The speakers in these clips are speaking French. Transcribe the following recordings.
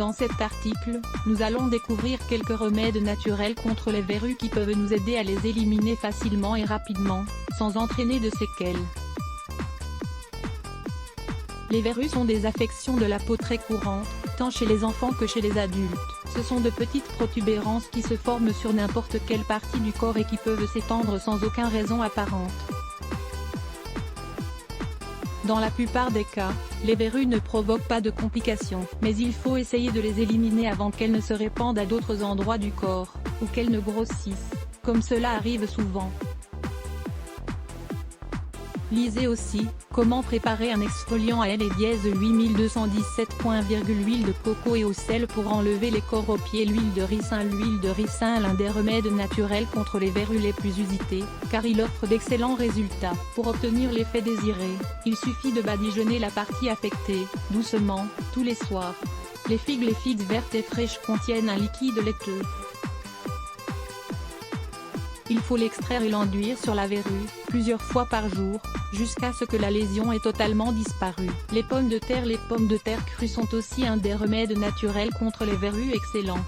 Dans cet article, nous allons découvrir quelques remèdes naturels contre les verrues qui peuvent nous aider à les éliminer facilement et rapidement, sans entraîner de séquelles. Les verrues sont des affections de la peau très courantes, tant chez les enfants que chez les adultes. Ce sont de petites protubérances qui se forment sur n'importe quelle partie du corps et qui peuvent s'étendre sans aucune raison apparente. Dans la plupart des cas, les verrues ne provoquent pas de complications, mais il faut essayer de les éliminer avant qu'elles ne se répandent à d'autres endroits du corps, ou qu'elles ne grossissent, comme cela arrive souvent. Lisez aussi, comment préparer un exfoliant à L&D 8217. Huile de coco et au sel pour enlever les corps aux pieds. L'huile de ricin est l'un des remèdes naturels contre les verrues les plus usités, car il offre d'excellents résultats. Pour obtenir l'effet désiré, il suffit de badigeonner la partie affectée, doucement, tous les soirs. Les figues vertes et fraîches contiennent un liquide laiteux. Il faut l'extraire et l'enduire sur la verrue, plusieurs fois par jour, jusqu'à ce que la lésion ait totalement disparu. Les pommes de terre crues sont aussi un des remèdes naturels contre les verrues excellents.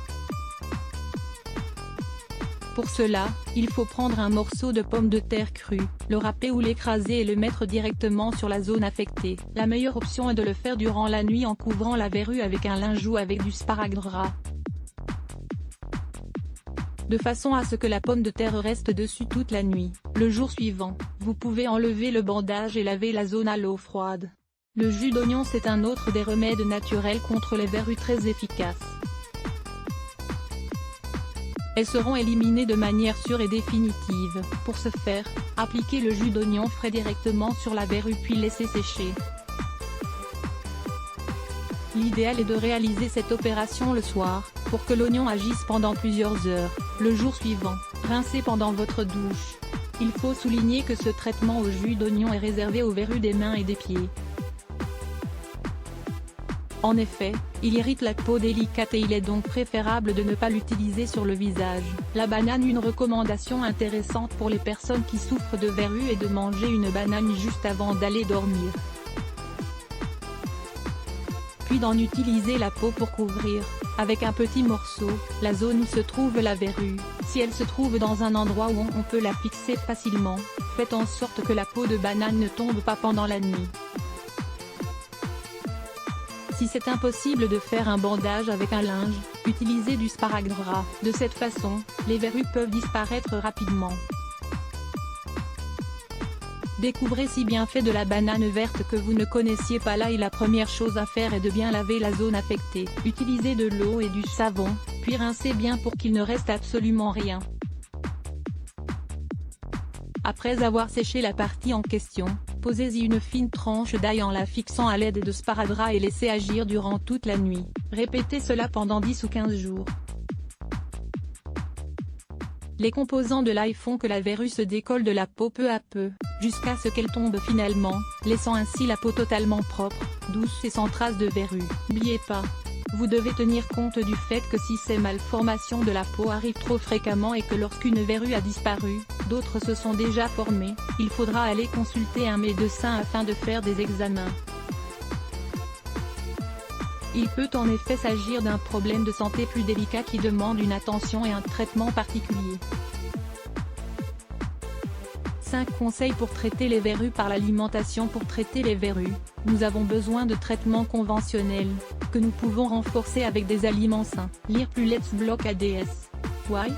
Pour cela, il faut prendre un morceau de pomme de terre crue, le râper ou l'écraser et le mettre directement sur la zone affectée. La meilleure option est de le faire durant la nuit en couvrant la verrue avec un linge ou avec du sparadrap, de façon à ce que la pomme de terre reste dessus toute la nuit. Le jour suivant, vous pouvez enlever le bandage et laver la zone à l'eau froide. Le jus d'oignon, c'est un autre des remèdes naturels contre les verrues très efficaces. Elles seront éliminées de manière sûre et définitive. Pour ce faire, appliquez le jus d'oignon frais directement sur la verrue puis laissez sécher. L'idéal est de réaliser cette opération le soir, pour que l'oignon agisse pendant plusieurs heures. Le jour suivant, rincez pendant votre douche. Il faut souligner que ce traitement au jus d'oignon est réservé aux verrues des mains et des pieds. En effet, il irrite la peau délicate et il est donc préférable de ne pas l'utiliser sur le visage. La banane. Une recommandation intéressante pour les personnes qui souffrent de verrues est de manger une banane juste avant d'aller dormir, puis d'en utiliser la peau pour couvrir, avec un petit morceau, la zone où se trouve la verrue. Si elle se trouve dans un endroit où on peut la fixer facilement, faites en sorte que la peau de banane ne tombe pas pendant la nuit. Si c'est impossible de faire un bandage avec un linge, utilisez du sparadrap. De cette façon, les verrues peuvent disparaître rapidement. Découvrez 6 bienfaits de la banane verte que vous ne connaissiez pas. Là, la première chose à faire est de bien laver la zone affectée. Utilisez de l'eau et du savon, puis rincez bien pour qu'il ne reste absolument rien. Après avoir séché la partie en question, posez-y une fine tranche d'ail en la fixant à l'aide de sparadrap et laissez agir durant toute la nuit. Répétez cela pendant 10 ou 15 jours. Les composants de l'ail font que la verrue se décolle de la peau peu à peu, jusqu'à ce qu'elle tombe finalement, laissant ainsi la peau totalement propre, douce et sans trace de verrue. N'oubliez pas, vous devez tenir compte du fait que si ces malformations de la peau arrivent trop fréquemment et que lorsqu'une verrue a disparu, d'autres se sont déjà formées, il faudra aller consulter un médecin afin de faire des examens. Il peut en effet s'agir d'un problème de santé plus délicat qui demande une attention et un traitement particulier. 5 conseils pour traiter les verrues par l'alimentation. Pour traiter les verrues, nous avons besoin de traitements conventionnels, que nous pouvons renforcer avec des aliments sains. Lire plus Let's Block ADS. Why?